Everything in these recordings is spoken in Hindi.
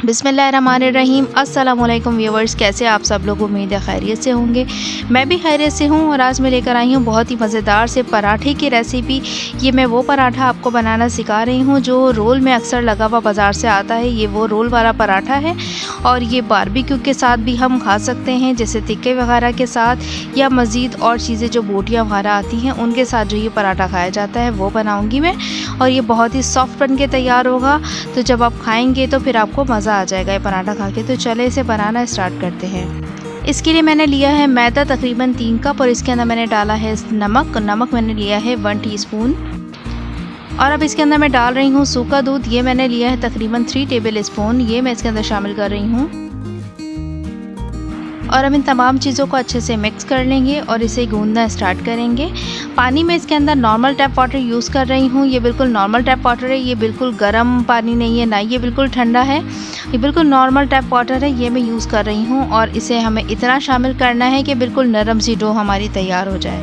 बिस्मिल्लाहिर्रहमानिर्रहीम। अस्सलामुअलैकुम व्यूअर्स, कैसे आप सब लोग? उम्मीद है खैरियत से होंगे। मैं भी खैरियत से हूँ और आज मैं लेकर आई हूँ बहुत ही मज़ेदार से पराठे की रेसिपी। ये मैं वो पराठा आपको बनाना सिखा रही हूँ जो रोल में अक्सर लगा हुआ बाज़ार से आता है। ये वो रोल वाला पराठा है और ये बारबेक्यू के साथ भी हम खा सकते हैं, जैसे टिक्के वगैरह के साथ, या मज़ीद और चीज़ें जो बोटियाँ वगैरह आती हैं उनके साथ जो ये पराठा खाया जाता है वो बनाऊँगी मैं। और ये बहुत ही सॉफ्ट बन के तैयार होगा, तो जब आप खाएंगे तो फिर आपको मज़ा आ जाएगा ये पराठा खा के। तो चले इसे बनाना स्टार्ट करते हैं। इसके लिए मैंने लिया है मैदा तकरीबन 3 कप और इसके अंदर मैंने डाला है नमक मैंने लिया है 1 टीस्पून। और अब इसके अंदर मैं डाल रही हूँ सूखा दूध। ये मैंने लिया है तकरीबन 3 टेबल स्पून, ये मैं इसके अंदर शामिल कर रही हूँ। और अब इन तमाम चीज़ों को अच्छे से मिक्स कर लेंगे और इसे गूंदना स्टार्ट करेंगे। पानी में इसके अंदर नॉर्मल टैप वाटर यूज़ कर रही हूँ। ये बिल्कुल नॉर्मल टैप वाटर है, ये बिल्कुल गर्म पानी नहीं है, ना ये बिल्कुल ठंडा है, ये बिल्कुल नॉर्मल टैप वाटर है, ये मैं यूज़ कर रही हूँ। और इसे हमें इतना शामिल करना है कि बिल्कुल नरम सी डो हमारी तैयार हो जाए।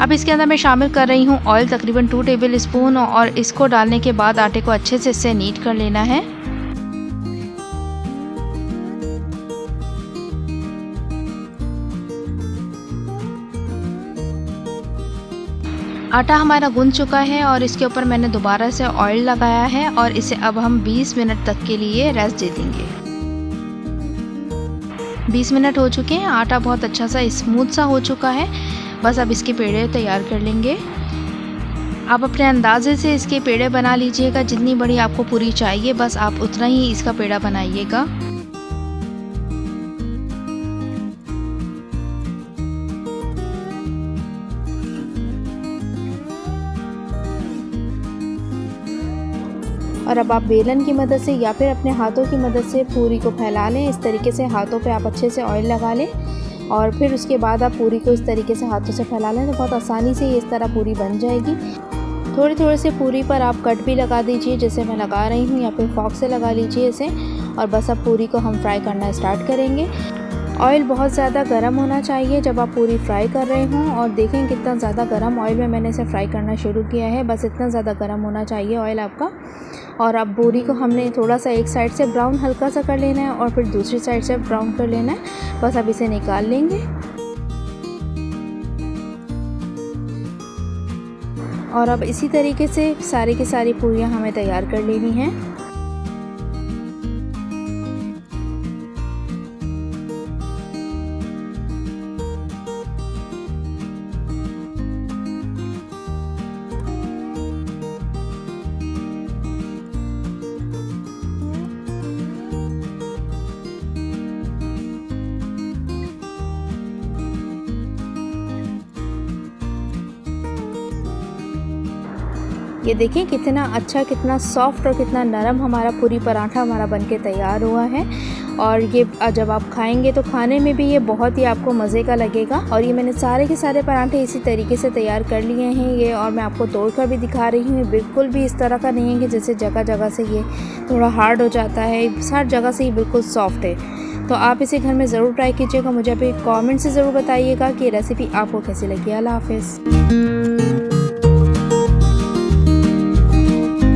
अब इसके अंदर मैं शामिल कर रही हूँ ऑयल तकरीबन 2 टेबल स्पून और इसको डालने के बाद आटे को अच्छे से इससे नीट कर लेना है। आटा हमारा गूंद चुका है और इसके ऊपर मैंने दोबारा से ऑयल लगाया है और इसे अब हम 20 मिनट तक के लिए रेस्ट दे देंगे। 20 मिनट हो चुके हैं, आटा बहुत अच्छा सा स्मूथ सा हो चुका है। बस अब इसके पेड़े तैयार कर लेंगे। आप अपने अंदाजे से इसके पेड़े बना लीजिएगा, जितनी बड़ी आपको पूरी चाहिए बस आप उतना ही इसका पेड़ा बनाइएगा। और अब आप बेलन की मदद से या फिर अपने हाथों की मदद से पूरी को फैला लें। इस तरीके से हाथों पे आप अच्छे से ऑयल लगा लें और फिर उसके बाद आप पूरी को इस तरीके से हाथों से फैला लें तो बहुत आसानी से ये इस तरह पूरी बन जाएगी। थोड़ी थोड़ी से पूरी पर आप कट भी लगा दीजिए, जैसे मैं लगा रही हूँ, या फिर फॉक से लगा लीजिए इसे। और बस अब पूरी को हम फ्राई करना स्टार्ट करेंगे। ऑयल बहुत ज़्यादा गर्म होना चाहिए जब आप पूरी फ्राई कर रहे हों। और देखें कितना ज़्यादा गर्म ऑयल में मैंने इसे फ्राई करना शुरू किया है। बस इतना ज़्यादा गर्म होना चाहिए ऑयल आपका। और अब पूरी को हमने थोड़ा सा एक साइड से ब्राउन हल्का सा कर लेना है और फिर दूसरी साइड से ब्राउन कर लेना है। बस अब इसे निकाल लेंगे। और अब इसी तरीके से सारी की सारी पूरियाँ हमें तैयार कर लेनी हैं। ये देखिए कितना अच्छा, कितना सॉफ्ट और कितना नरम हमारा पूरी पराठा हमारा बनके तैयार हुआ है। और ये जब आप खाएंगे तो खाने में भी ये बहुत ही आपको मज़े का लगेगा। और ये मैंने सारे के सारे पराठे इसी तरीके से तैयार कर लिए हैं ये, और मैं आपको तोड़कर भी दिखा रही हूँ। बिल्कुल भी इस तरह का नहीं है कि जैसे जगह जगह से ये थोड़ा हार्ड हो जाता है, हर जगह से ये बिल्कुल सॉफ्ट है। तो आप इसे घर में ज़रूर ट्राई कीजिएगा। मुझे अभी कमेंट से ज़रूर बताइएगा कि रेसिपी आपको कैसी लगी। अल्लाह हाफ़िज़।